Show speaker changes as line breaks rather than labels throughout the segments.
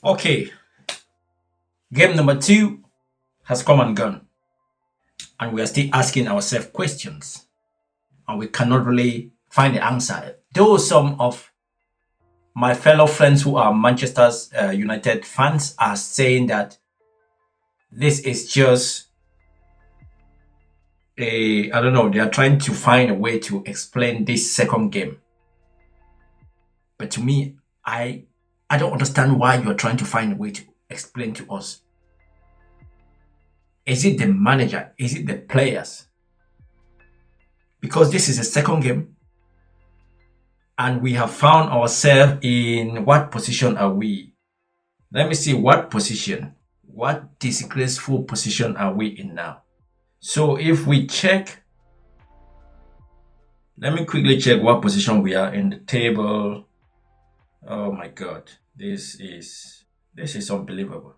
Okay, game number 2 has come and gone, and we are still asking ourselves questions, and we cannot really find the answer. Though some of my fellow friends who are Manchester United fans are saying that this is just I don't know, they are trying to find a way to explain this second game. But to me, I don't understand why you are trying to find a way to explain to us. Is it the manager? Is it the players? Because this is a second game, and we have found ourselves in what position are we? Let me see what position. What disgraceful position are we in now? So if we check, let me quickly check what position we are in the table. Oh my God, this is unbelievable.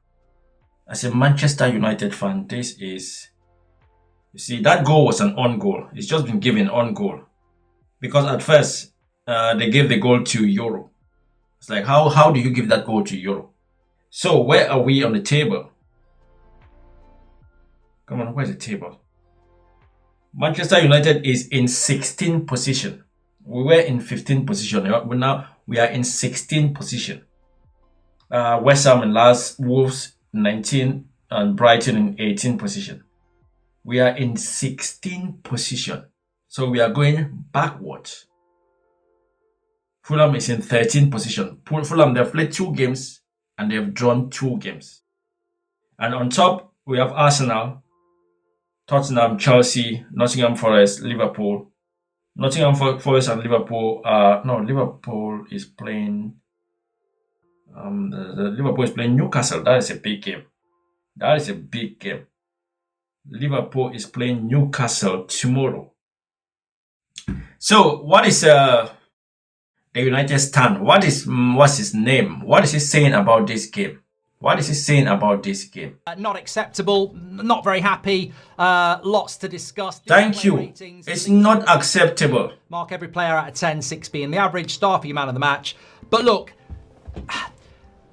As a Manchester United fan, this is, you see, that goal was an on goal. It's just been given on goal, because at first they gave the goal to Euro. It's like, how do you give that goal to Euro? So where are we on the table? Come on, where's the table? Manchester United is in 16th position. We were in 15th position. Now we are in 16th position. West Ham in last, Wolves 19, and Brighton in 18th position. We are in 16th position. So we are going backwards. Fulham is in 13th position. Fulham, they've played 2 games and they've drawn 2 games. And on top, we have Arsenal, Tottenham, Chelsea, Nottingham Forest, Liverpool. Nottingham Forest and Liverpool Liverpool is playing Liverpool is playing Newcastle. That is a big game. That is a big game. Liverpool is playing Newcastle tomorrow. So what is the United stand? What's his name? What is he saying about this game? What is he saying about this game?
Not acceptable, not very happy, lots to discuss.
Thank you. It's not acceptable.
Mark every player out of 10, 6 being the average, star for your man of the match. But look,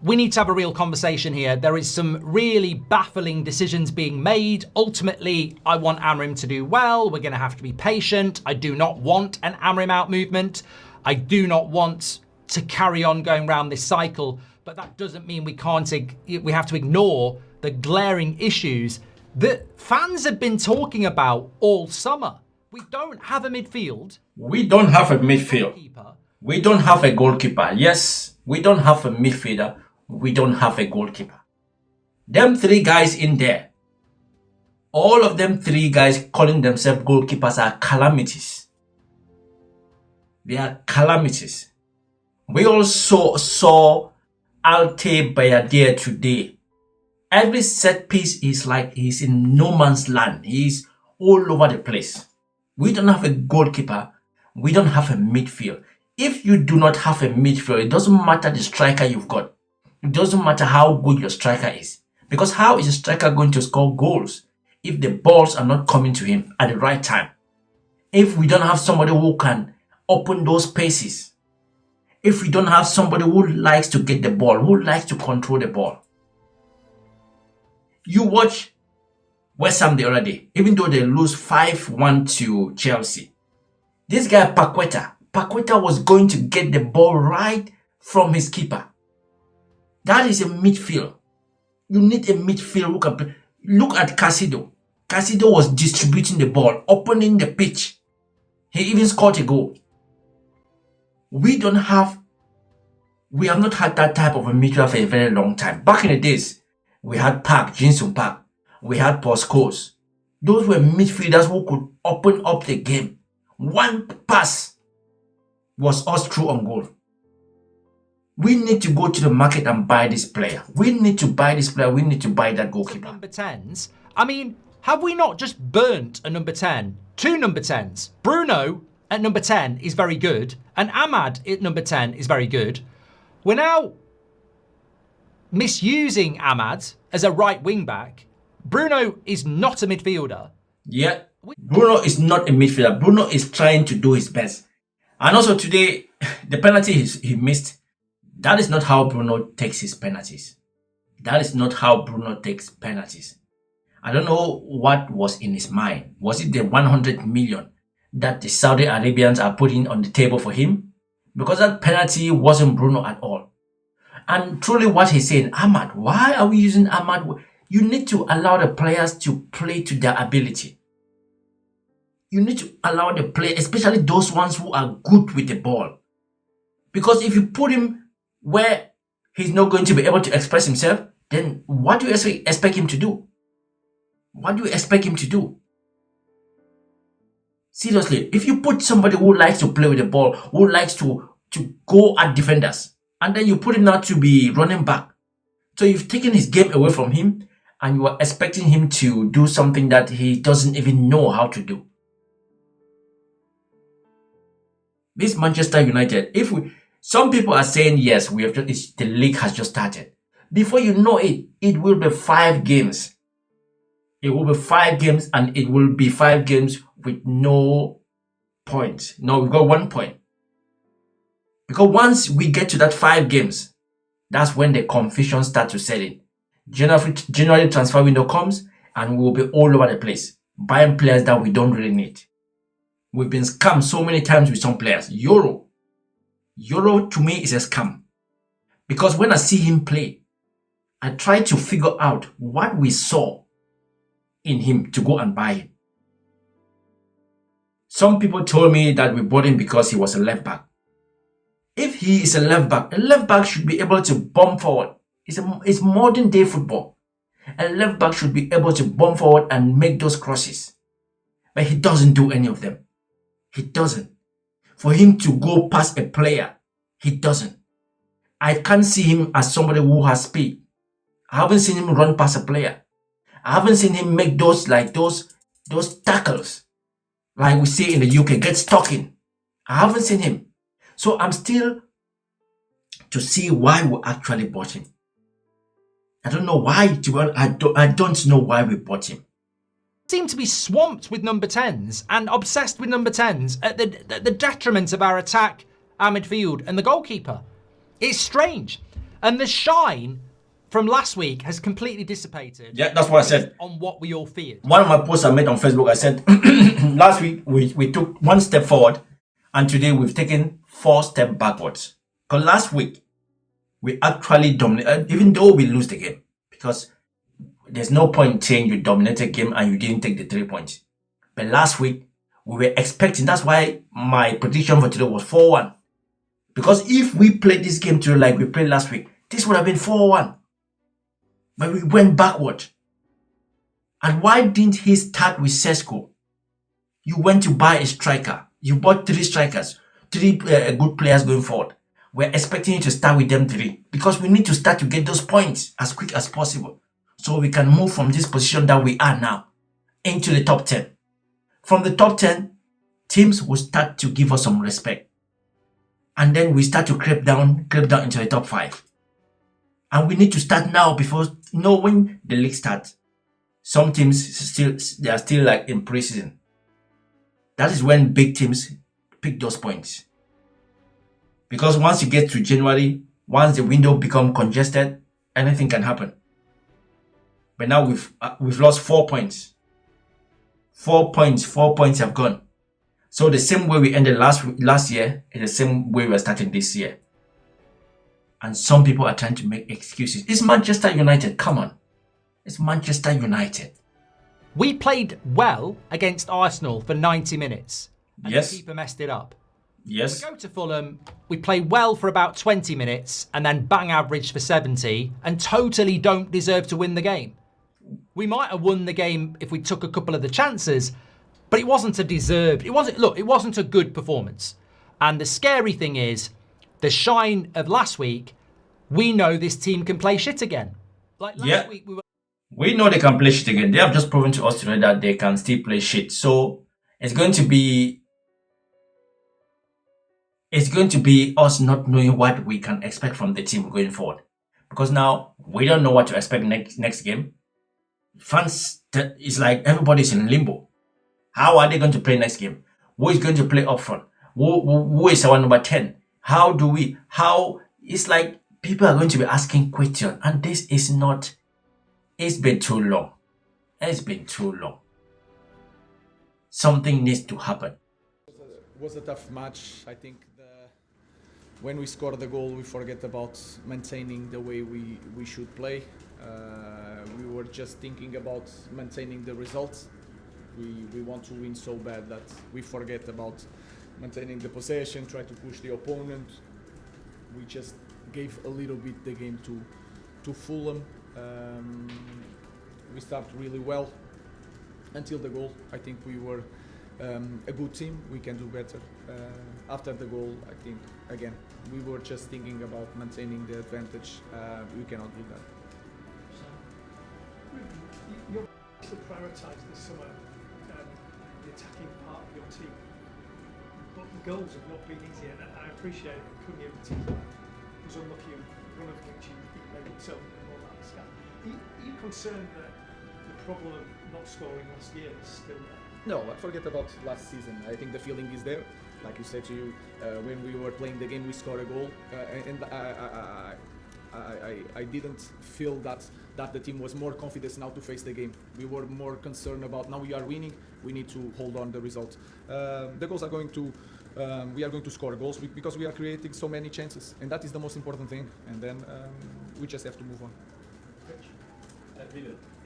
we need to have a real conversation here. There is some really baffling decisions being made. Ultimately, I want Amrim to do well. We're going to have to be patient. I do not want an Amrim out movement. I do not want to carry on going around this cycle. But that doesn't mean we have to ignore the glaring issues that fans have been talking about all summer. We don't have a midfield.
We don't have a midfield. We don't have a goalkeeper. Yes, we don't have a midfielder. We don't have a goalkeeper. Them 3 guys in there, all of them 3 guys calling themselves goalkeepers are calamities. They are calamities. We also saw Alte Bayadere today. Every set piece is like he's in no man's land. He's all over the place. We don't have a goalkeeper. We don't have a midfield. If you do not have a midfield, it doesn't matter the striker you've got. It doesn't matter how good your striker is. Because how is a striker going to score goals if the balls are not coming to him at the right time? If we don't have somebody who can open those spaces. If we don't have somebody who likes to get the ball, who likes to control the ball. You watch West Ham the other day, even though they lose 5-1 to Chelsea. This guy Paqueta was going to get the ball right from his keeper. That is a midfield. You need a midfield who can play. Look at Casido. Casido was distributing the ball, opening the pitch. He even scored a goal. We have not had that type of a midfield for a very long time. Back in the days, we had Park, Jinsun Park. We had Poskos. Those were midfielders who could open up the game. One pass was us through on goal. We need to go to the market and buy this player. We need to buy this player. We need to buy that goalkeeper.
Number 10s. I mean, have we not just burnt a number 10? 2 number 10s. Bruno at number 10 is very good, and Ahmad at number 10 is very good. We're now misusing Ahmad as a right wing back. Bruno is not a midfielder.
Yeah, Bruno is not a midfielder. Bruno is trying to do his best. And also today, the penalty he missed, that is not how Bruno takes his penalties. That is not how Bruno takes penalties. I don't know what was in his mind. Was it the 100 million that the Saudi Arabians are putting on the table for him? Because that penalty wasn't Bruno at all. And truly what he's saying, Ahmad, why are we using Ahmad? You need to allow the players to play to their ability. You need to allow the players, especially those ones who are good with the ball. Because if you put him where he's not going to be able to express himself, then what do you expect him to do? What do you expect him to do? Seriously, if you put somebody who likes to play with the ball, who likes to go at defenders, and then you put him now to be running back. So you've taken his game away from him, and you are expecting him to do something that he doesn't even know how to do. This Manchester United, some people are saying yes, the league has just started. Before you know it, it will be 5 games. It will be 5 games, and it will be 5 games with no points. No, we've got 1 point. Because once we get to that 5 games, that's when the confusion starts to set in. January transfer window comes, and we'll be all over the place, buying players that we don't really need. We've been scammed so many times with some players. Euro to me is a scam. Because when I see him play, I try to figure out what we saw in him to go and buy him. Some people told me that we bought him because he was a left back. If he is a left back should be able to bomb forward. It's modern day football. A left back should be able to bomb forward and make those crosses. But he doesn't do any of them. He doesn't. For him to go past a player, he doesn't. I can't see him as somebody who has speed. I haven't seen him run past a player. I haven't seen him make those tackles like we see in the UK, get stuck in. I haven't seen him. So I'm still to see why we actually bought him. I don't know why. I don't know why we bought him.
Seem to be swamped with number 10s and obsessed with number 10s at the detriment of our attack, our midfield and the goalkeeper. It's strange. And the shine from last week has completely dissipated.
Yeah, that's what I said.
On what we all feared.
One of my posts I made on Facebook, I said, last week we took 1 step forward, and today we've taken 4 steps backwards. Because last week, we actually dominated, even though we lose the game. Because there's no point saying you dominated the game and you didn't take the 3 points. But last week, we were expecting, that's why my prediction for today was 4-1. Because if we played this game today like we played last week, this would have been 4-1. But we went backward. And why didn't he start with Sesko? You went to buy a striker. You bought 3 strikers, 3 good players going forward. We're expecting you to start with them 3 because we need to start to get those points as quick as possible so we can move from this position that we are now into the top 10. From the top 10, teams will start to give us some respect. And then we start to creep down into the top 5. And we need to start now before, when the league starts. Some teams they are still like in pre-season. That is when big teams pick those points. Because once you get to January, once the window becomes congested, anything can happen. But now we've lost 4 points. 4 points have gone. So the same way we ended last year is the same way we're starting this year. And some people are trying to make excuses. It's Manchester United. Come on. It's Manchester United.
We played well against Arsenal for 90 minutes. And
yes.
The keeper messed it up.
Yes.
We go to Fulham, we play well for about 20 minutes and then bang average for 70 and totally don't deserve to win the game. We might have won the game if we took a couple of the chances, but it wasn't it wasn't a good performance. And the scary thing is, the shine of last week, we know this team can play shit again. Like last week
we know they can play shit again. They have just proven to us today that they can still play shit. So it's going to be us not knowing what we can expect from the team going forward. Because now we don't know what to expect next game. Fans, it's like everybody's in limbo. How are they going to play next game? Who is going to play up front? Who is our number 10? It's like people are going to be asking questions, and this is not. It's been too long. It's been too long. Something needs to happen.
It was a tough match. I think when we score the goal, we forget about maintaining the way we should play. We were just thinking about maintaining the results. We want to win so bad that we forget about maintaining the possession, try to push the opponent. We just gave a little bit the game to Fulham. We started really well until the goal. I think we were a good team. We can do better. After the goal, I think again we were just thinking about maintaining the advantage. We cannot do that.
You're to prioritise this summer the attacking part of your team, but the goals have not been easy, and I appreciate that Cunha in particular was unlucky in one of which he made himself and all that stuff. Are you concerned that the problem of not scoring last year is still there?
No, forget about last season. I think the feeling is there. Like you said to you, when we were playing the game, we scored a goal, and I didn't feel that the team was more confident now to face the game. We were more concerned about now we are winning. We need to hold on the result. The goals are going to. We are going to score goals because we are creating so many chances, and that is the most important thing. And then we just have to move on.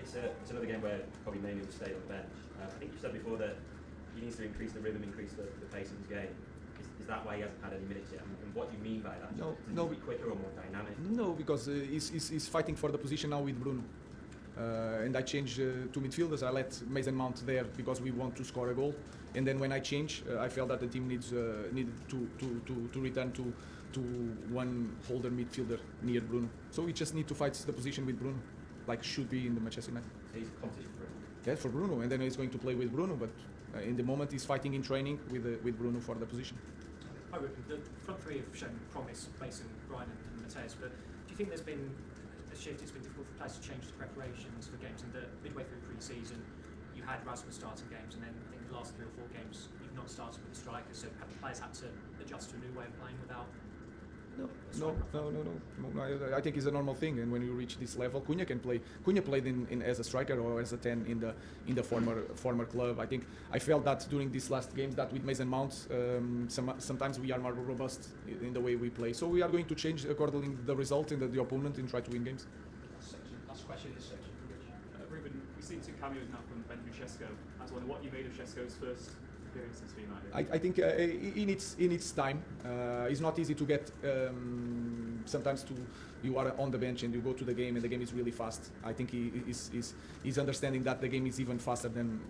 It's another game where probably mainly will stay on the bench. I think you said before that he needs to increase the rhythm, increase the pace of his game. Is that why he hasn't had any minutes yet? And what do you mean by that?
No.
Is he quicker or more dynamic?
No, because he's fighting for the position now with Bruno. And I changed to midfielders. I let Mason Mount there because we want to score a goal. And then when I change, I felt that the team needed to return to one holder midfielder near Bruno. So we just need to fight the position with Bruno, like should be in the Manchester United.
So he's competition for him.
Yeah, for Bruno, and then he's going to play with Bruno. But in the moment, he's fighting in training with Bruno for the position.
Hi, Ruben. The front three have shown promise, Mason, Ryan and Mateus, but do you think there's been a shift? It's been difficult for players to change the preparations for games, and midway through pre-season, you had Rasmus starting games, and then I think the last 3 or 4 games you've not started with the strikers, so have the players had to adjust to a new way of playing without? No. I think it's a normal thing, and when you reach this level, Cunha can play. Cunha played in as a striker or as a 10 in the former club. I felt that during these last games that with Mason Mount, sometimes we are more robust in the way we play. So we are going to change according to the result and the opponent and try to win games. Last question is section. Ruben, we've seen 2 cameos now from Ben Francesco. I was wondering what you made of Šeško's first appearances for United.
I think he needs time. It's not easy to get. Sometimes you are on the bench and you go to the game and the game is really fast. I think he's understanding that the game is even faster than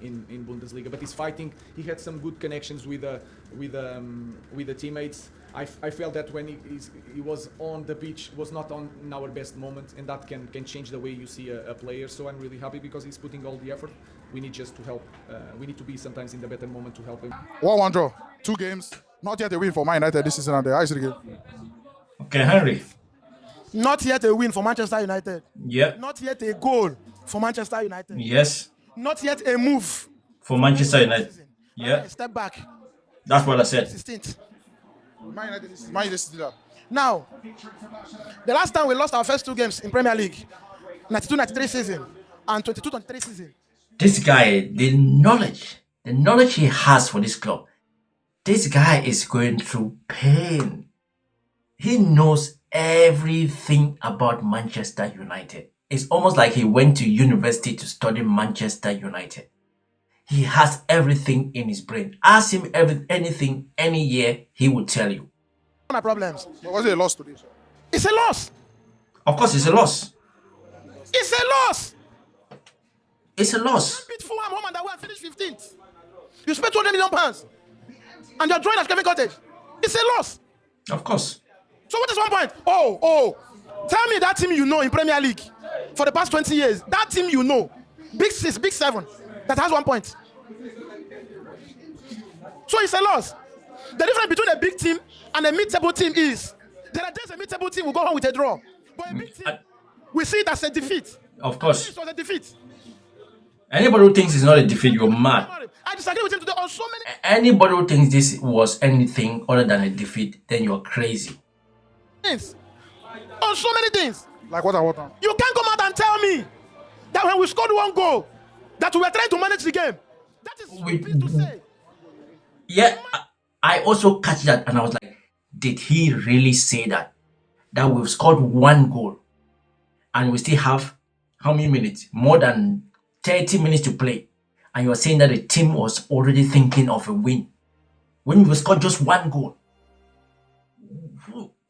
in Bundesliga. But he's fighting. He had some good connections with the teammates. I felt that when he was on the pitch was not on our best moment, and that can change the way you see a player. So I'm really happy because he's putting all the effort. We need just to help. We need to be sometimes in the better moment to help him.
1-1 draw, 2 games, not yet a win for Man United this season. I see the game.
Okay, Henry.
Not yet a win for Manchester United.
Yeah.
Not yet a goal for Manchester United.
Yes.
Not yet a move
For Manchester United. Yeah.
Step back.
That's what I said.
16th.
Man United is still up.
Now, the last time we lost our first 2 games in Premier League, 92-93 season and 22-23 season.
This guy, the knowledge he has for this club, this guy is going through pain. He knows everything about Manchester United. It's almost like he went to university to study Manchester United. He has everything in his brain. Ask him anything any year, he will tell you.
My problems.
But was it a loss today?
It's a loss.
Of course, it's a loss.
It's a loss.
It's a loss.
Beat Fulham home and away and finish 15th. You spent 200 million pounds, and you're drawing at Kevin Cottage. It's a loss.
Of course.
So what is 1 point? Oh, tell me that team you know in Premier League for the past 20 years. That team you know, Big 6, Big 7, that has 1 point. So it's a loss. The difference between a big team and a mid-table team is there are days a mid-table team will go home with a draw, but a big team we see it as a defeat.
Of course.
It was a defeat.
Anybody who thinks it's not a defeat, you're mad.
I disagree with him today on so many
Anybody who thinks this was anything other than a defeat, then you're crazy.
things. On so many things.
Like what and what now?
You can't come out and tell me that when we scored one goal, that we were trying to manage the game. That is stupid to say.
Yeah, I also catch that and I was like, did he really say that? That we've scored one goal and we still have how many minutes? More than 30 minutes to play. And you're saying that the team was already thinking of a win. When we scored just one goal.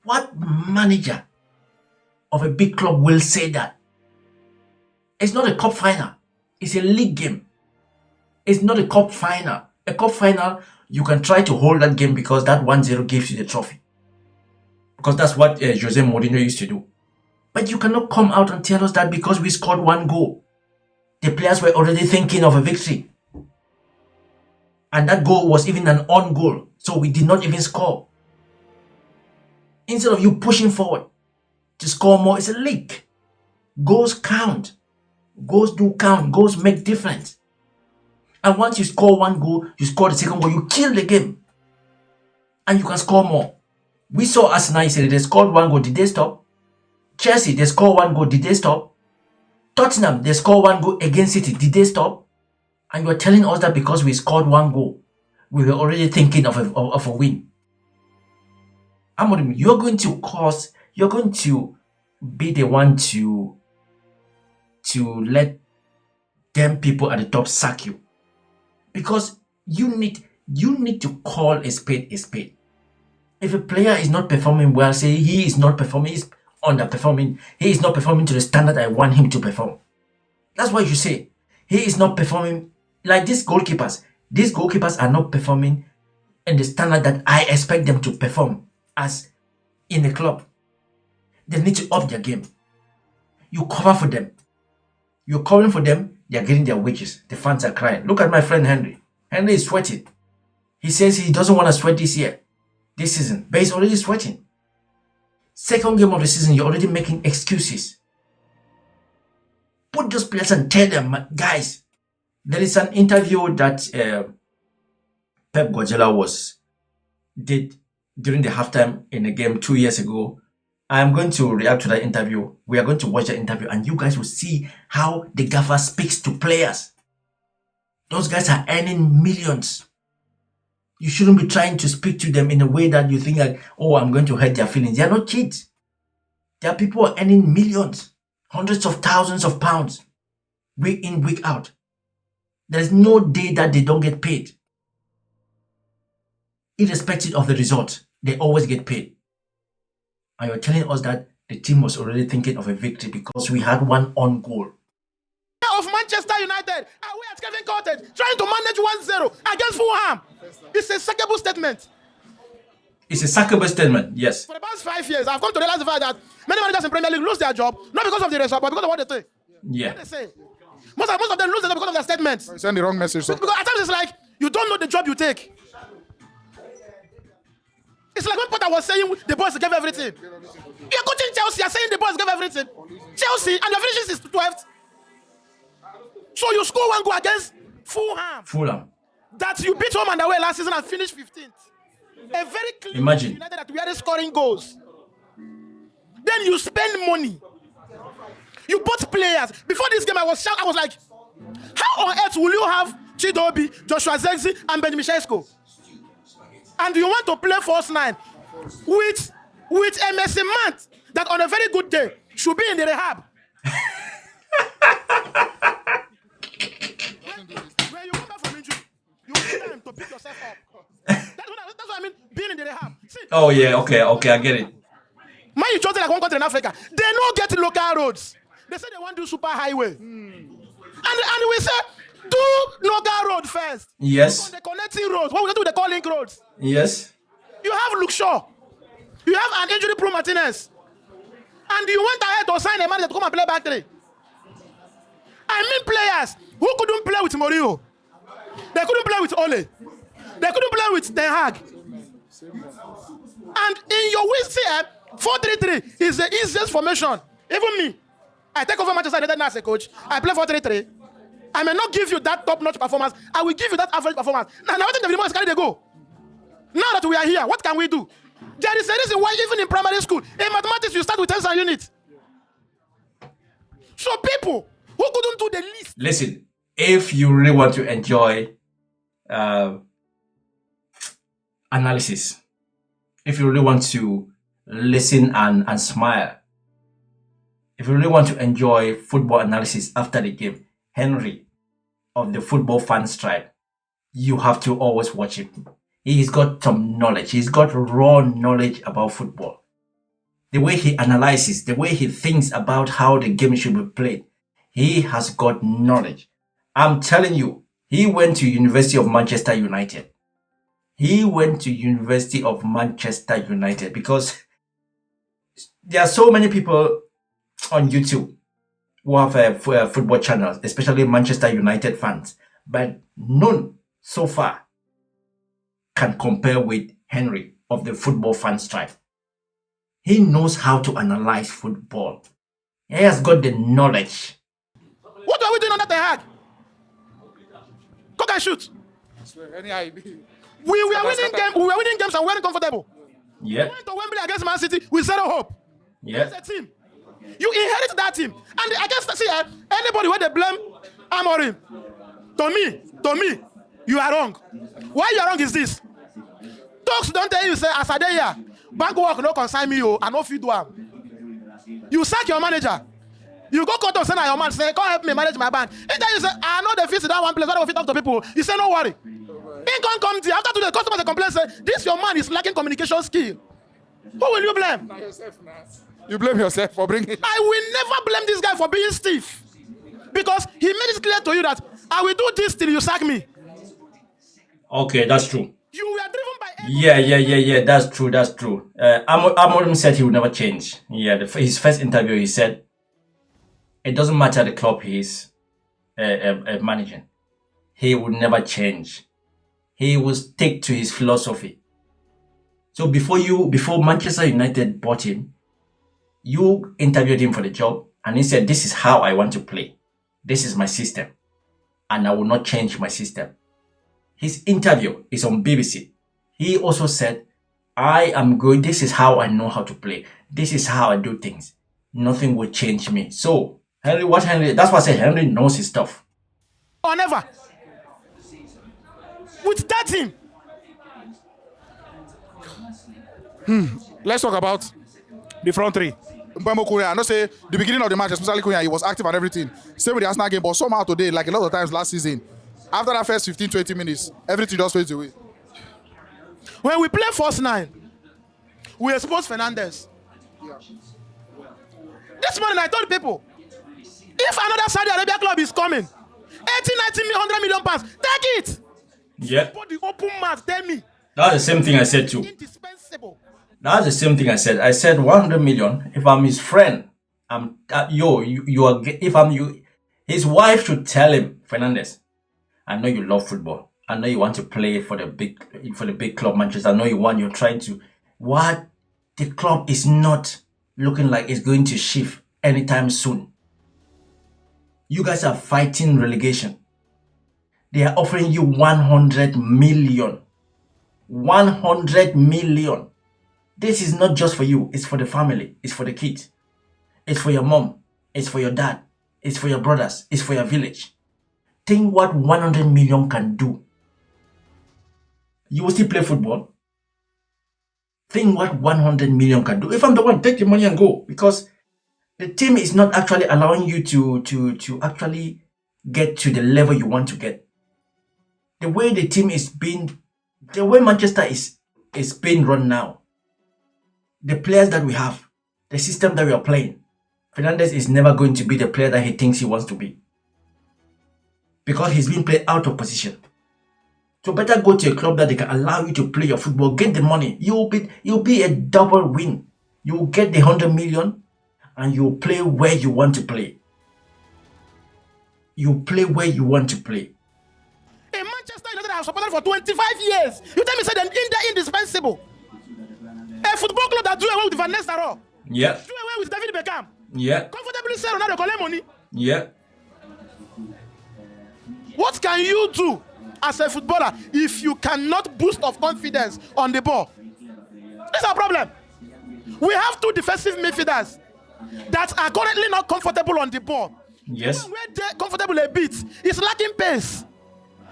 What manager of a big club will say that? It's not a cup final. It's a league game. It's not a cup final. A cup final, you can try to hold that game because that 1-0 gives you the trophy. Because that's what Jose Mourinho used to do. But you cannot come out and tell us that because we scored one goal, the players were already thinking of a victory. And that goal was even an own goal. So we did not even score. Instead of you pushing forward to score more, it's a league. Goals count. Goals do count. Goals make difference. And once you score one goal, you score the second goal, you kill the game. And you can score more. We saw Arsenal yesterday, they scored one goal, did they stop? Chelsea, they scored one goal, did they stop? Tottenham, they scored one goal against City, did they stop? And you're telling us that because we scored one goal, we were already thinking of a win. Amorim, you're going to be the one to let them people at the top sack you. Because you need to call a spade a spade. If a player is not performing well, say he is not performing, he's underperforming, he is not performing to the standard I want him to perform. That's what you say. He is not performing like these goalkeepers. These goalkeepers are not performing in the standard that I expect them to perform as in the club. They need to up their game. You cover for them. You're covering for them, they are getting their wages. The fans are crying. Look at my friend Henry. Henry is sweating. He says he doesn't want to sweat this season, but he's already sweating. Second game of the season, you're already making excuses. Put those players and tell them, guys, there is an interview that Pep Guardiola did during the halftime in a game 2 years ago. I'm going to react to that interview. We are going to watch the interview and you guys will see how the gaffer speaks to players. Those guys are earning millions. You shouldn't be trying to speak to them in a way that you think like, oh, I'm going to hurt their feelings. They are not kids. There are people who are earning millions, hundreds of thousands of pounds, week in, week out. There's no day that they don't get paid. Irrespective of the result, they always get paid. And you're telling us that the team was already thinking of a victory because we had one on goal.
Of Manchester United, away at Kevin Cottage, trying to manage 1-0 against Fulham. It's a sackable statement.
It's a sackable statement, yes.
For the past 5 years, I've come to realize the fact that many managers in Premier League lose their job, not because of the result, but because of what they say.
Yeah.
What they say. Most of them lose their job because of their statements.
You send the wrong message. So.
Because at times it's like, you don't know the job you take. It's like when Potter was saying the boys gave everything. You're coaching Chelsea, you're saying the boys gave everything. Chelsea, and your finishing is 12th. So you score one goal against Fulham. That you beat home and away last season and finished 15th. A very clean
Imagine
United that we are scoring goals. Then you spend money. You bought players. Before this game, I was like, how on earth will you have Chidobe, Joshua Zexi, and Benjamin Sesko? And you want to play false 9 with MSC Mount that on a very good day should be in the rehab. When you come back from injury, you want time to pick yourself up. That's what I mean, being in the rehab. See,
oh yeah, okay, I get it.
Man, you chose like one country in Africa. They don't get local roads. They say they want to do super highway. And we say, do local road first.
Yes.
The connecting roads. What we do with the calling roads?
Yes.
You have Luke Shaw. You have an injury-prone Martinez. And you went ahead to sign a manager to come and play back three. I mean players who couldn't play with Mourinho. They couldn't play with Ole. They couldn't play with Den Haag. And in your win here, 4-3-3 is the easiest formation. Even me, I take over Manchester United now as a coach. I play 4-3-3. I may not give you that top-notch performance. I will give you that average performance. Now I think the Villemot is carrying the goal. Now that we are here, what can we do? There is a reason why even in primary school, in mathematics, you start with defensive unit. So people who couldn't do the least.
Listen, if you really want to enjoy analysis, if you really want to listen and smile, if you really want to enjoy football analysis after the game, Henry of the Football Fans Tribe, you have to always watch him. He's got some knowledge. He's got raw knowledge about football. The way he analyzes, the way he thinks about how the game should be played, he has got knowledge. I'm telling you, he went to University of Manchester United. He went to University of Manchester United because there are so many people on YouTube who have football channels, especially Manchester United fans, but none so far can compare with Henry of the Football Fans Tribe. He knows how to analyze football. He has got the knowledge.
What are we doing under the Hague? Cock and shoot. We were winning games. We were winning games and we weren't comfortable.
Yeah.
We went to Wembley against Man City with zero hope.
Yeah.
It's a team. You inherit that team, and I guess see anybody where they blame Amorim. To me, you are wrong. Why you are wrong is this. Talks don't tell you say as I dey here, bank work no consign me I no fit do am. You sack your manager. You go court to send your man say come help me manage my bank. Anytime you say I know the fit that one place where I fit talk to people, you say no worry. He can't come there after the customers complain say this your man is lacking communication skill. Who will you blame?
You blame yourself for bringing.
I will never blame this guy for being stiff, because he made it clear to you that I will do this till you sack me.
Okay, that's true.
You were driven by.
Yeah. That's true. Amorim said he would never change. Yeah, his first interview, he said it doesn't matter the club he's managing. He would never change. He will stick to his philosophy. So before Manchester United bought him, you interviewed him for the job, and he said, "This is how I want to play. This is my system, and I will not change my system." His interview is on BBC. He also said, this is how I know how to play. This is how I do things. Nothing will change me. So, that's why I said Henry knows his stuff.
Or never. With that team.
Let's talk about
The front three.
Mbemo Korea. I know say the beginning of the match, especially Korea, he was active and everything. Same with the Arsenal game, but somehow today, like a lot of times last season, after that first 15-20 minutes, everything just fades away.
When we play first 9, we expose Fernandes. This morning I told people, if another Saudi Arabia club is coming, 80, 90, 100 million pounds, take it.
Yeah.
Put the open mouth, tell me.
That's the same thing I said too.
Indispensable.
That's the same thing I said. I said 100 million. If I'm his friend, his wife should tell him, Fernandes, I know you love football. I know you want to play for the big club Manchester. I know you're trying to. What? The club is not looking like it's going to shift anytime soon. You guys are fighting relegation. They are offering you 100 million. 100 million. This is not just for you. It's for the family. It's for the kids. It's for your mom. It's for your dad. It's for your brothers. It's for your village. Think what 100 million can do. You will still play football. Think what 100 million can do. If I'm the one, take the money and go. Because the team is not actually allowing you to actually get to the level you want to get. The way the team is being, the way Manchester is being run now, the players that we have, the system that we are playing, Fernandes is never going to be the player that he thinks he wants to be. Because he's being played out of position. So better go to a club that they can allow you to play your football, get the money. You'll be a double win. You'll get the 100 million and you'll play where you want to play. You play where you want to play.
A Manchester United have supported for 25 years. You tell me say they're indispensable. A football club that do away with Van Nistelrooy.
Yeah.
Do away with David Beckham.
Yeah.
Comfortably say Ronaldo collect money.
Yeah.
What can you do as a footballer if you cannot boost of confidence on the ball? This is our problem. We have two defensive midfielders that are currently not comfortable on the ball.
Yes.
Where they're comfortable a bit, is lacking pace.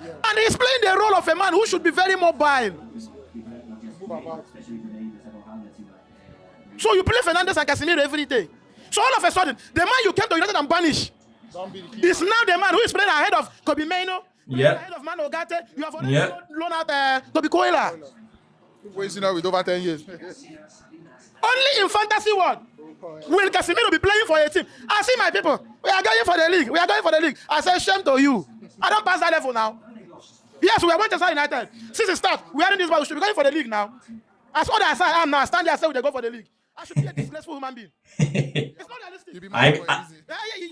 And he's playing the role of a man who should be very mobile. So you play Fernandes and Casemiro every day. So all of a sudden, the man you came to United and banish is now the man who is playing ahead of Kobe Mainoo, ahead of Manu Ogate. You have already loaned out Toby Koila.
Wasting out with over 10 years.
Only in fantasy world will Casemiro be playing for a team. I see my people. We are going for the league. We are going for the league. I say shame to you. I don't pass that level now. Yes, we are Manchester United. Since the start, we are in this, but we should be going for the league now. As old as I am now, I stand there and say we go for the league. I should be a disgraceful human being. It's not realistic.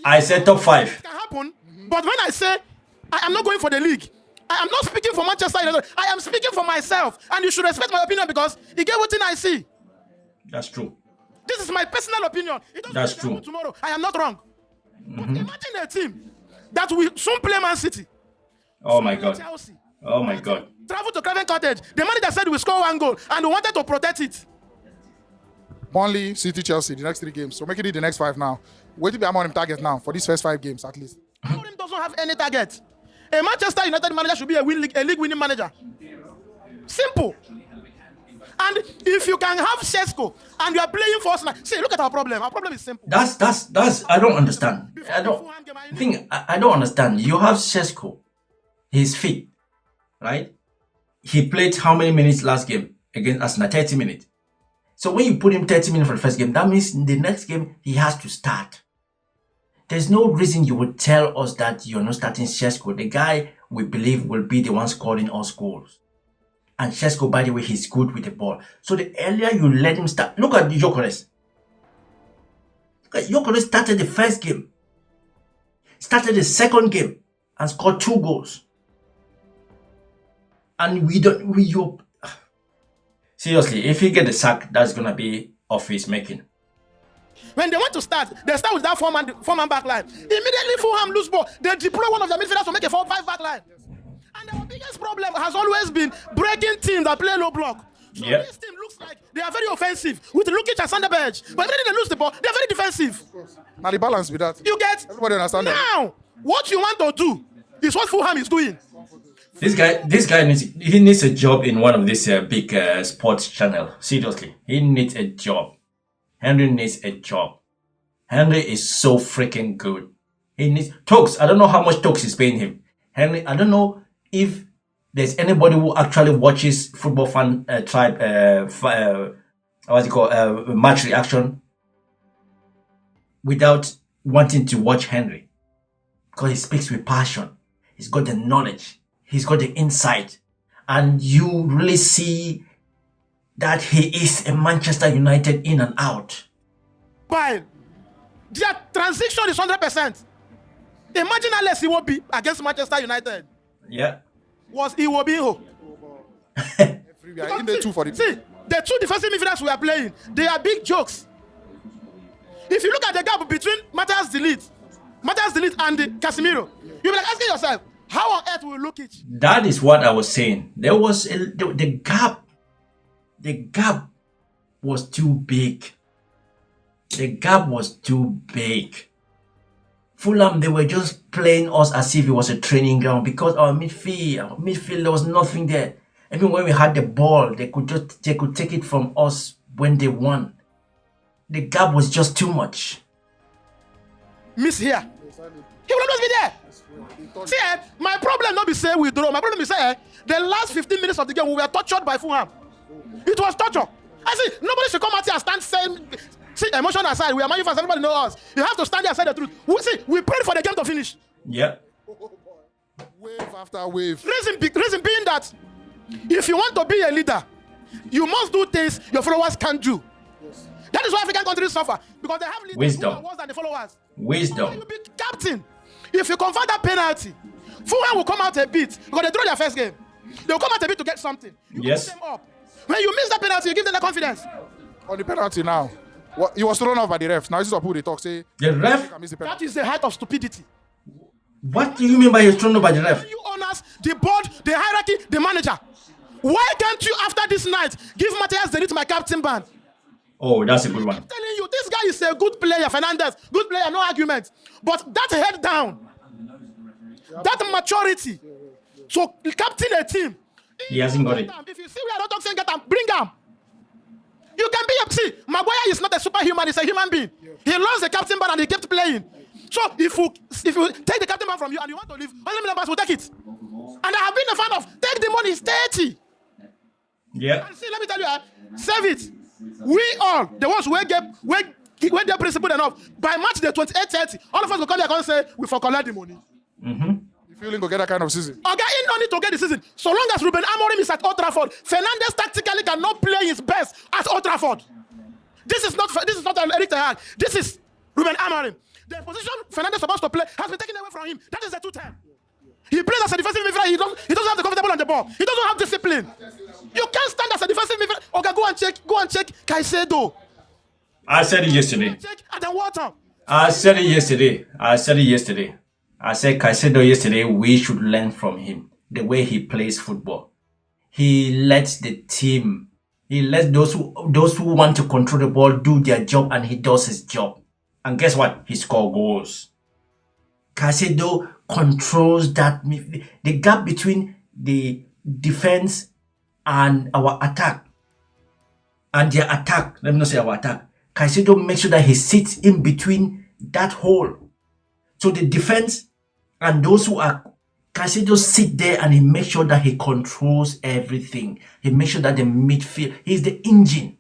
I said top 5.
It can happen, but when I say I am not going for the league, I am not speaking for Manchester United. I am speaking for myself, and you should respect my opinion because he gave what I see.
That's true.
This is my personal opinion.
That's true.
Tomorrow, I am not wrong. But imagine a team that will soon play Man City.
Oh my God.
Chelsea.
Oh my God.
Travel to Craven Cottage. The manager said we score 1 goal, and we wanted to protect it.
Burnley, City, Chelsea, the next 3 games. So make it the next 5 now. Wait to be among them targets now for these first 5 games at least.
Amorim doesn't have any target. A Manchester United manager should be a league-winning manager. Simple. And if you can have Sesko and you are playing for us, see, look at our problem. Our problem is simple.
That's I don't understand. I don't understand. You have Sesko, he's fit, right? He played how many minutes last game against Arsenal? 30 minutes. So when you put him 30 minutes for the first game, that means in the next game he has to start. There's no reason you would tell us that you're not starting Sesko, the guy we believe will be the one scoring us goals. And Sesko, by the way, he's good with the ball. So the earlier you let him start, look at Gyökeres. Gyökeres started the first game, started the second game, and scored 2 goals. And seriously, if he get the sack, that's gonna be of his making.
When they want to start, they start with that 4-man back line. Immediately Fulham lose ball, they deploy one of their midfielders to make a 4-5 back line. And our biggest problem has always been breaking teams that play low block. So this team looks like they are very offensive with Lukic and Sanderberg. But when they lose the ball, they are very defensive.
Now the balance with that.
You get?
Everybody understand that.
Now, what you want to do is what Fulham is doing.
This guy needs a job in one of these big sports channel. Seriously, he needs a job. Henry needs a job. Henry is so freaking good. He needs Tokes. I don't know how much Tokes is paying him. Henry, I don't know if there's anybody who actually watches football fan match reaction without wanting to watch Henry, because he speaks with passion. He's got the knowledge. He's got the insight, and you really see that he is a Manchester United in and out.
While their transition is 100%. Imagine how less he will be against Manchester United.
Yeah.
Was Iwobiho.
In the 2 for the
see, the 2 defensive midfielders we are playing, they are big jokes. If you look at the gap between Matthias De Ligt and Casemiro, you'll be like asking yourself, how on earth will we look it?
That is what I was saying. There was the gap. The gap was too big. The gap was too big. Fulham, they were just playing us as if it was a training ground because our midfield, there was nothing there. Even when we had the ball, they could take it from us when they won. The gap was just too much.
Miss here. He will always be there. See, my problem not be say we draw. My problem is say the last 15 minutes of the game we were tortured by Fulham. It was torture. I see, nobody should come out here and stand saying, see, emotion aside, we are Man U fans, everybody knows us. You have to stand there and say the truth. We prayed for the game to finish.
Yeah.
Wave after wave.
Reason being that if you want to be a leader, you must do things your followers can't do. Yes. That is why African countries suffer, because they have leaders who are worse than the followers.
Wisdom.
You be captain. If you convert that penalty, Fulham will come out a bit because they draw their first game. They will come out a bit to get something. You
yes.
Them up. When you miss that penalty, you give them the confidence.
On the penalty now, he was thrown off by the ref. Now this is who they talk. Say
the ref.
That is the height of stupidity.
What do you mean by you're thrown off by the ref?
You honors the board, the hierarchy, the manager. Why can't you, after this night, give Matthias De Ligt my captain band?
Oh, that's a good one.
I'm telling you, this guy is a good player, Fernandez. Good player, no argument. But that head down, that maturity to captain a team.
He hasn't got it.
If you see we are not talking, get him, bring him. You can be a see. Maguire is not a superhuman; he's a human being. He lost the captain band and he kept playing. So if you take the captain band from you and you want to leave, 100 million pounds will take it. And I have been a fan of take the money, it's 30.
Yeah.
And see, let me tell you, save it. We all, the ones who get their principle enough, by March the 28-30, all of us will come here and say, we for collect the money.
You feeling go get that kind of season?
Okay, he no need to get the season. So long as Ruben Amorim is at Old Trafford, Fernandes tactically cannot play his best at Old Trafford. This is not Eric Ten Hag. This is Ruben Amorim. The position Fernandes is supposed to play has been taken away from him. That is the 2-10. He plays as a defensive midfielder. He doesn't have the comfortable on the ball. He doesn't have discipline. You can't stand as a defensive midfielder. Okay, go and check Caicedo.
I said it yesterday.
Check Adam Water.
I said Caicedo yesterday, we should learn from him. The way he plays football. He lets the team, he lets those who want to control the ball do their job, and he does his job. And guess what? He scores goals. Caicedo controls that the gap between the defense and our attack. And their attack, let me not say our attack. Caicedo makes sure that he sits in between that hole. So the defense and those who are, Caicedo sit there and he makes sure that he controls everything. He makes sure that the midfield, he's the engine.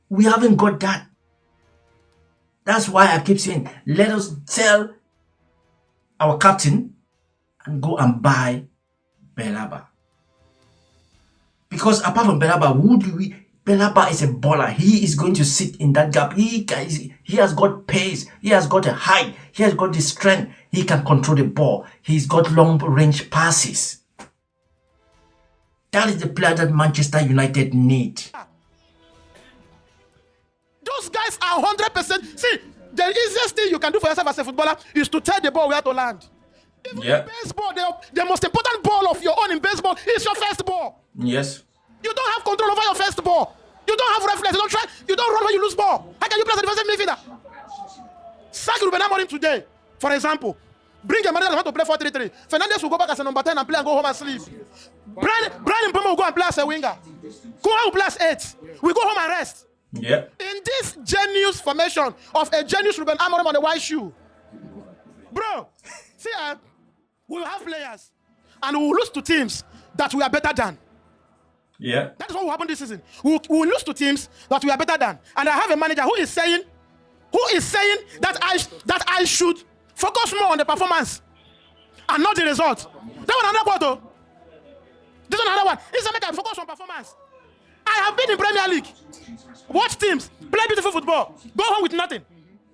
We haven't got that. That's why I keep saying, let us tell our captain and go and buy Belaba. Because apart from Belaba, Belaba is a baller. He is going to sit in that gap. He has got pace. He has got a height. He has got the strength. He can control the ball. He's got long range passes. That is the player that Manchester United need.
Those guys are 100%. See, the easiest thing you can do for yourself as a footballer is to tell the ball where to land. Even in baseball, the most important ball of your own in baseball is your first ball.
Yes.
You don't have control over your first ball. You don't have reflex. You don't run when you lose ball. How can you play as a defensive midfielder? Sack Ruben Amorim today, for example. Bring a manager that want to play 4-3-3. Fernandes will go back as a number 10 and play and go home and sleep. Brian Mbeumo will go and play as a winger. Koa will play as 8. We go home and rest.
Yeah.
In this genius formation of a genius Ruben Amorim on the white shoe. Bro, see, we will have players and we will lose to teams that we are better than.
Yeah.
That is what will happen this season. We will lose to teams that we are better than. And I have a manager who is saying that I should focus more on the performance and not the result. That one another one though. This one another one. It's a make I focus on performance. I have been in Premier League. Watch teams play beautiful football. Go home with nothing.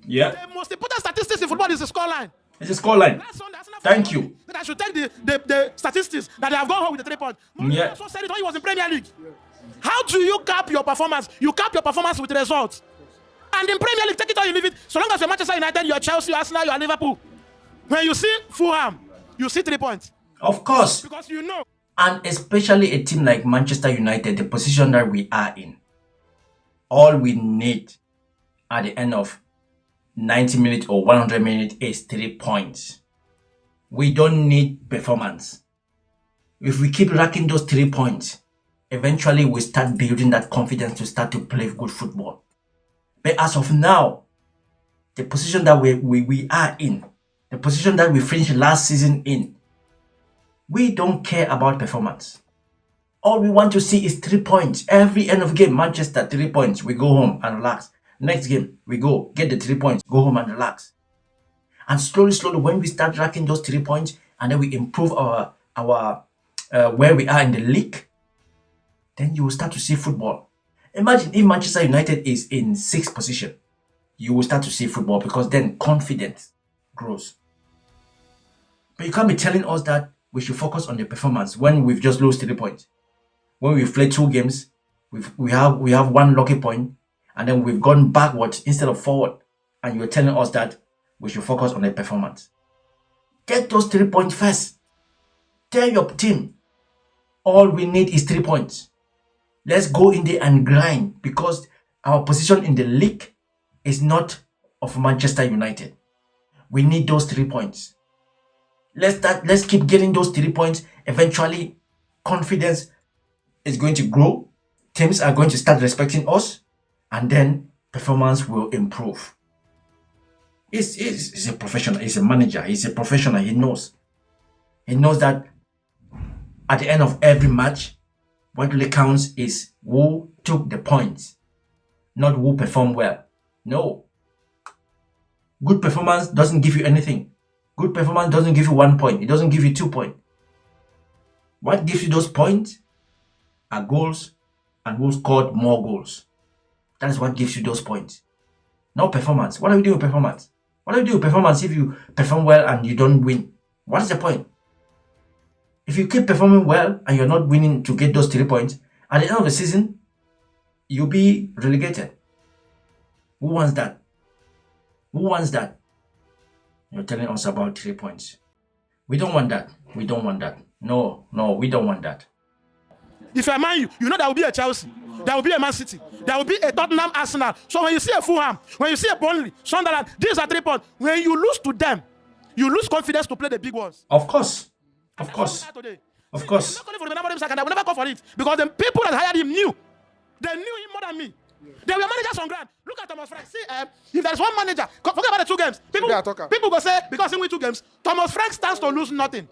Yeah.
The most important statistics in football is the scoreline.
It's a scoreline. Thank you.
That I should take the statistics that they have gone home with the 3 points.
Yeah.
Also said it when he was in Premier League. How do you cap your performance? You cap your performance with results. And in Premier League, take it or you leave it. So long as you're Manchester United, you're Chelsea, you're Arsenal, you're Liverpool. When you see Fulham, you see 3 points.
Of course.
Because you know.
And especially a team like Manchester United, the position that we are in. All we need at the end of 90 minutes or 100 minutes is 3 points. We don't need performance. If we keep racking those 3 points, eventually we start building that confidence to start to play good football. But as of now, the position that we are in, the position that we finished last season in, we don't care about performance. All we want to see is 3 points. Every end of game, Manchester, 3 points. We go home and relax. Next game, we go, get the 3 points, go home and relax. And slowly, when we start racking those 3 points, and then we improve our where we are in the league, then you will start to see football. Imagine if Manchester United is in 6th position, you will start to see football because then confidence grows. But you can't be telling us that we should focus on the performance when we've just lost 3 points. When we've played 2 games, we have 1 lucky point, and then we've gone backwards instead of forward. And you're telling us that we should focus on the performance. Get those 3 points first. Tell your team, all we need is 3 points. Let's go in there and grind, because our position in the league is not of Manchester United. We need those 3 points. Let's keep getting those 3 points. Eventually, confidence is going to grow. Teams are going to start respecting us, and then performance will improve. He's a professional. He's a manager. He's a professional. He knows. He knows that at the end of every match, what really counts is who took the points, not who performed well. No. Good performance doesn't give you anything. Good performance doesn't give you 1 point. It doesn't give you 2 points. What gives you those points are goals, and who scored more goals. That is what gives you those points. Not performance. What are we doing with performance? What do you do with performance if you perform well and you don't win? What is the point? If you keep performing well and you're not winning to get those 3 points, at the end of the season, you'll be relegated. Who wants that? Who wants that? You're telling us about 3 points. We don't want that. We don't want that. No, we don't want that.
If you're Man U, you know there will be a Chelsea, there will be a Man City, there will be a Tottenham, Arsenal. So when you see a Fulham, when you see a Burnley, Sunderland, these are 3 points. When you lose to them, you lose confidence to play the big ones.
Of course. Of course. Of course.
I'm not calling for the second. I will never call for it, because the people that hired him knew. They knew him more than me. They were managers on ground. Look at Thomas Frank. See, if there's one manager, forget about the 2 games. People go say, because he win 2 games, Thomas Frank stands to lose nothing.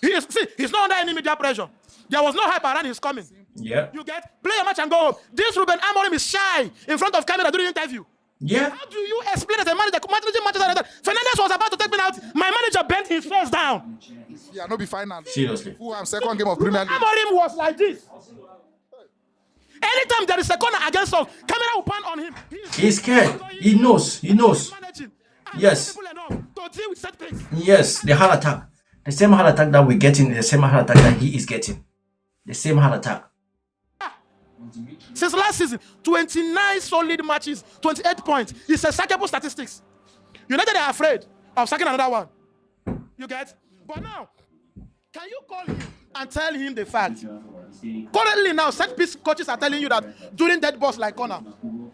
He's not under any media pressure. There was no hype around his coming.
Yeah.
You get play a match and go home. This Ruben Amorim is shy in front of camera during the interview.
Yeah.
How do you explain as a manager? Fernandes was about to take me out. My manager bent his face down.
Yeah, no be final.
Seriously.
Fulham second game of Premier League.
Amorim was like this. Anytime there is a corner against us, camera will pan on him.
He's scared. He knows. He knows. Yes. Yes, the heart attack. The same heart attack that we're getting is the same heart attack that he is getting. The same heart attack.
Since last season, 29 solid matches, 28 points. It's a sackable statistics. United are afraid of sacking another one. You get? But now, can you call him and tell him the fact? Currently now, set piece coaches are telling you that during dead balls like corner,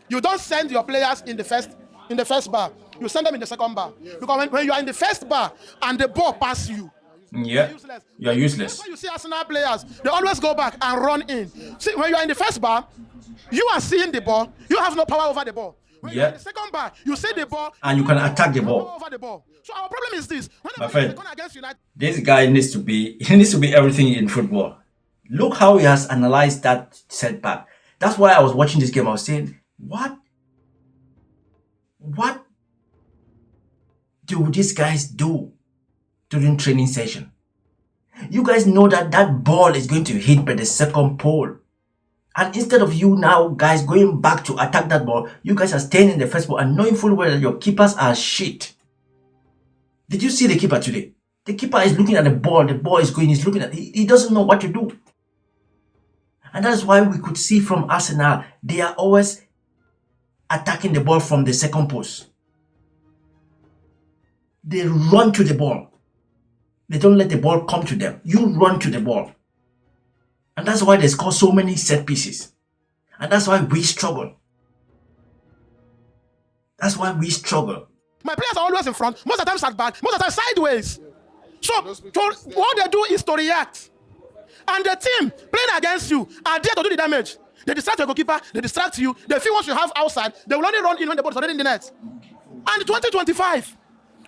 you don't send your players in the first bar. You send them in the second bar. Because when you are in the first bar and the ball passes you,
yeah, you are useless.
That's why you see Arsenal players, they always go back and run in. See, when you are in the first bar, you are seeing the ball. You have no power over the ball. When you are in the second bar, you see the ball,
and you can attack the ball.
Over the ball. So our problem is this:
my friend, this guy needs to be everything in football. Look how he has analyzed that setback. That's why I was watching this game. I was saying, what do these guys do during training session? You guys know that ball is going to hit by the second pole. And instead of you now guys going back to attack that ball, you guys are staying in the first ball and knowing full well that your keepers are shit. Did you see the keeper today? The keeper is looking at the ball. The ball is going, he's looking at it. He doesn't know what to do. And that's why we could see from Arsenal, they are always attacking the ball from the second post. They run to the ball. They don't let the ball come to them. You run to the ball. And that's why they score so many set pieces. And that's why we struggle. That's why we struggle.
My players are always in front. Most of the time sat back. Most of the time sideways. So what they do is to react. And the team playing against you are there to do the damage. They distract your goalkeeper. They distract you. They feel once you have outside, they will only run in when the ball is already in the net. And 2025,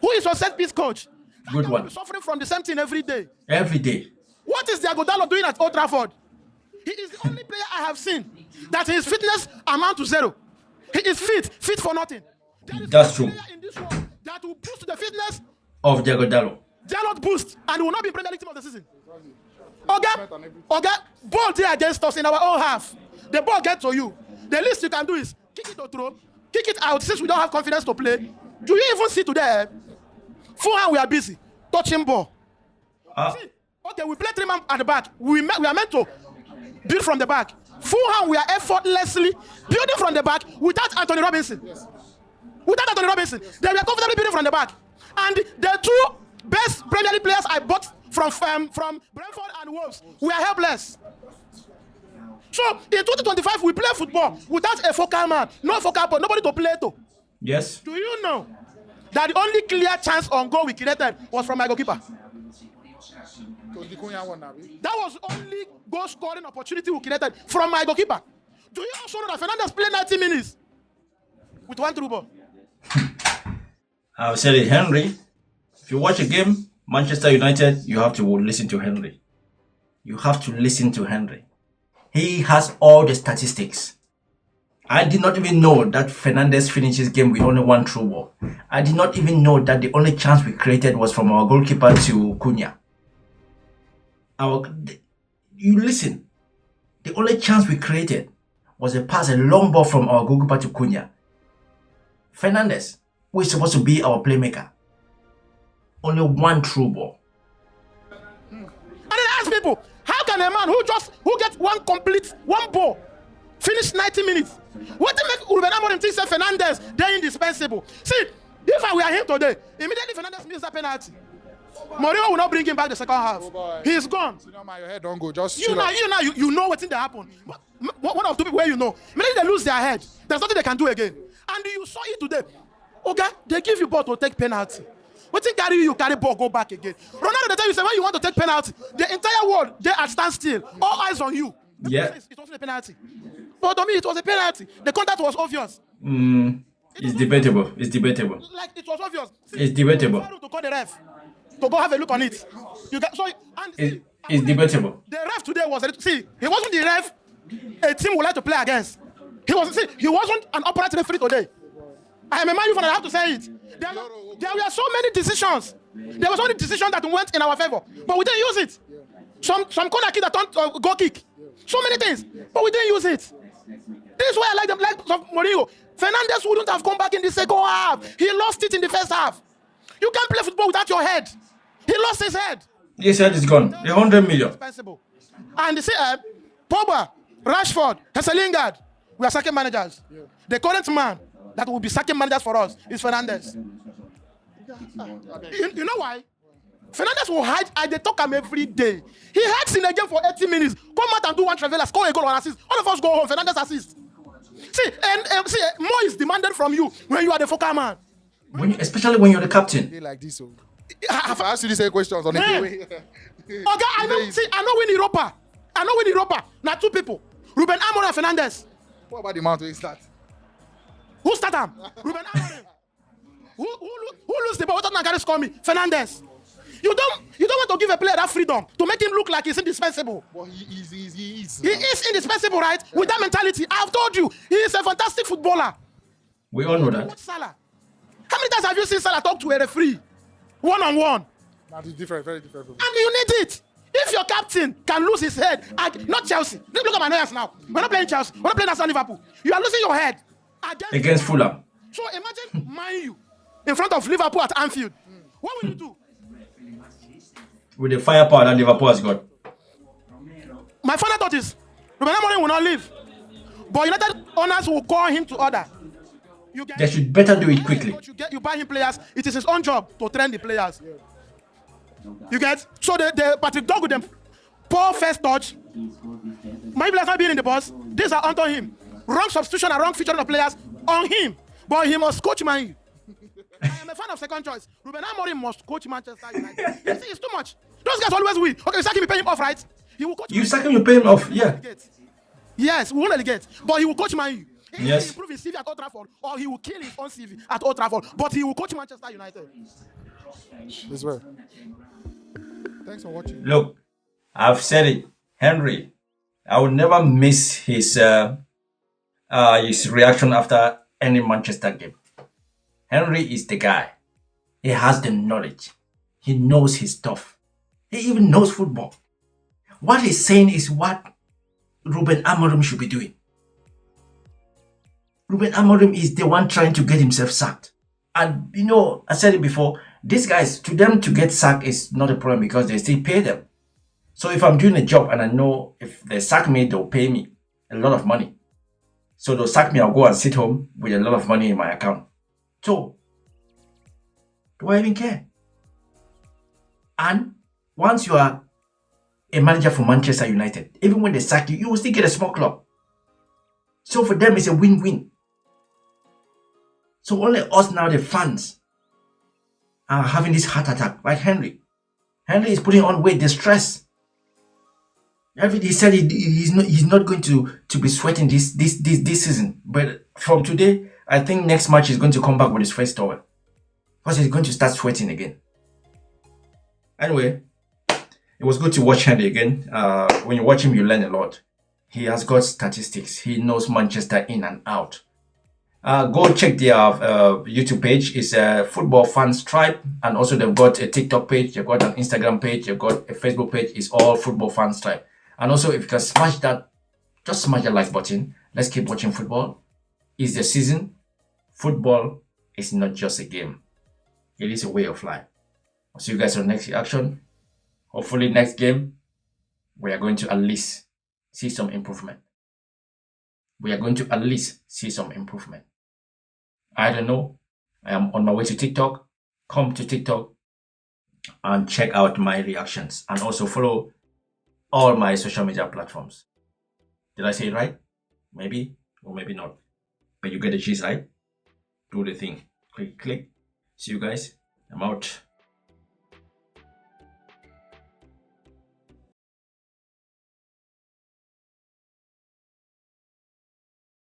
who is your set piece coach?
Good one.
Suffering from the same thing every day.
Every day.
What is Diego Dalot doing at Old Trafford? He is the only player I have seen that his fitness amount to 0. He is fit for nothing.
That's true.
In this world that will boost the fitness
of Diego Dalot.
Dalot boost, and will not be Premier League team of the season. Oga, ball there against us in our own half. The ball gets to you. The least you can do is kick it to throw, kick it out. Since we don't have confidence to play, do you even see today? Fulham, we are busy touching ball. See, okay, we play 3 man at the back. We are meant to build from the back. Fulham, we are effortlessly building from the back without Anthony Robinson. Yes. Without Anthony Robinson, they were comfortably building from the back. And the 2 best Premier League players I bought from Brentford and Wolves, we are helpless. So in 2025, we play football without a focal man, no focal point, nobody to play to.
Yes.
Do you know that the only clear chance on goal we created was from my goalkeeper? That was the only goal scoring opportunity we created from my goalkeeper. Do you also know that Fernandez played 90 minutes with one through ball?
I've said it, Henry. If you watch a game, Manchester United, you have to listen to Henry. You have to listen to Henry. He has all the statistics. I did not even know that Fernandez finished his game with only one through ball. I did not even know that the only chance we created was from our goalkeeper to Cunha. You listen. The only chance we created was a pass, a long ball from our goalkeeper to Cunha. Fernandez, who is supposed to be our playmaker, only one through ball.
And then I ask people, how can a man who gets one ball finish 90 minutes? What to make Ruben Amorim think say Fernandez, they're indispensable? See, if I were him today, immediately Fernandez misses a penalty. Mourinho will not bring him back the second half. He's gone.
Your head don't go. Just
you know what's in there happen. One of two people where you know. Immediately they lose their head. There's nothing they can do again. And you saw it today. Okay, they give you ball to take penalty. What thing carry you carry ball, go back again. Ronaldo, they tell you, say, when you want to take penalty, the entire world, they at standstill. All eyes on you.
Yeah.
It wasn't a penalty. But to me, it was a penalty. The contact was obvious.
It's debatable. It's debatable.
Like, it was obvious. See,
It's debatable.
to call the ref to go have a look on it.
It's debatable.
The ref today was he wasn't the ref a team would like to play against. He wasn't an upright referee today. I am a Man U fan, I have to say it. There were so many decisions. There was only decision that went in our favor, but we didn't use it. Some corner kick that turned goal kick. So many things, but we didn't use it. This is why I like them, like Mourinho. Fernandez wouldn't have come back in the second half. He lost it in the first half. You can't play football without your head. He lost his head.
His head is gone. 100 million.
And see, Pogba, Rashford, Lingard, we are second managers. Yeah. The current man that will be second managers for us is Fernandez. You know why? Fernandez will hide. They talk him every day. He hides in a game for 80 minutes. Come out and do one Travella, score a goal or assist. All of us go home. Fernandez assist. See, more is demanded from you when you are the focal man.
Especially when you're the captain.
Like this, so. If I ask you these questions on the way.
Okay, I know win Europa. Now two people. Ruben Amorim and Fernandez.
What about the amount we start?
Who start them? Ruben Amorim. Who lose the ball? What can score me? Fernandez. You don't want to give a player that freedom to make him look like he's indispensable.
Well, he is.
He is indispensable, right? With that mentality. I've told you, he is a fantastic footballer.
We all know that.
What's Salah? How many times have you seen Salah talk to a referee? One-on-one.
That is different, very different.
And you need it. If your captain can lose his head, not Chelsea. Look at my noise now. We're not playing Chelsea. We're not playing Arsenal Liverpool. You are losing your head
against Fulham.
So imagine Man U in front of Liverpool at Anfield. What will you do?
With the firepower that Liverpool has got.
My final thought is, Ruben Amorim will not leave. But United owners will call him to order.
They should better do it quickly.
You buy him players, it is his own job to train the players. You get? So the Patrick Dog with them poor first touch. My players not being in the box. These are onto him. Wrong substitution and wrong featuring of players on him. But he must coach Man U. I am a fan of second choice. Ruben Amorim must coach Manchester United. It's too much. Those guys always win. Okay, you sack him, you pay him off, right? He will coach.
You sack him, you pay him off. Yeah.
Yes, we won't relegate, but he will coach Man U. He
yes.
will improve his CV at Old Trafford, or he will kill his own CV at Old Trafford. But he will coach Manchester United.
As well. Thanks for watching.
Look, I've said it, Henry. I will never miss his reaction after any Manchester game. Henry is the guy. He has the knowledge. He knows his stuff. He even knows football. What he's saying is what Ruben Amorim should be doing. Ruben Amorim is the one trying to get himself sacked. And you know, I said it before, these guys, to them to get sacked is not a problem because they still pay them. So if I'm doing a job and I know if they sack me, they'll pay me a lot of money. So they'll sack me, I'll go and sit home with a lot of money in my account. So, do I even care? And once you are a manager for Manchester United. Even when they sack you, you will still get a small club. So for them, it's a win-win. So only us now, the fans, are having this heart attack, like Henry. Henry is putting on weight, the stress. He said he's not going to be sweating this season. But from today, I think next match he's going to come back with his first towel, because he's going to start sweating again. Anyway, it was good to watch Henry again. When you watch him, you learn a lot. He has got statistics. He knows Manchester in and out. Go check their YouTube page. It's a Football Fans Tribe, and also they've got a TikTok page. They've got an Instagram page. They've got a Facebook page. It's all Football Fans Tribe. And also, if you can smash that, just smash the like button. Let's keep watching football. It's the season. Football is not just a game. It is a way of life. I'll see you guys on next reaction. Hopefully next game, we are going to at least see some improvement. We are going to at least see some improvement. I don't know. I am on my way to TikTok. Come to TikTok and check out my reactions. And also follow all my social media platforms. Did I say it right? Maybe or maybe not. But you get the gist, right? Do the thing. Click. See you guys. I'm out.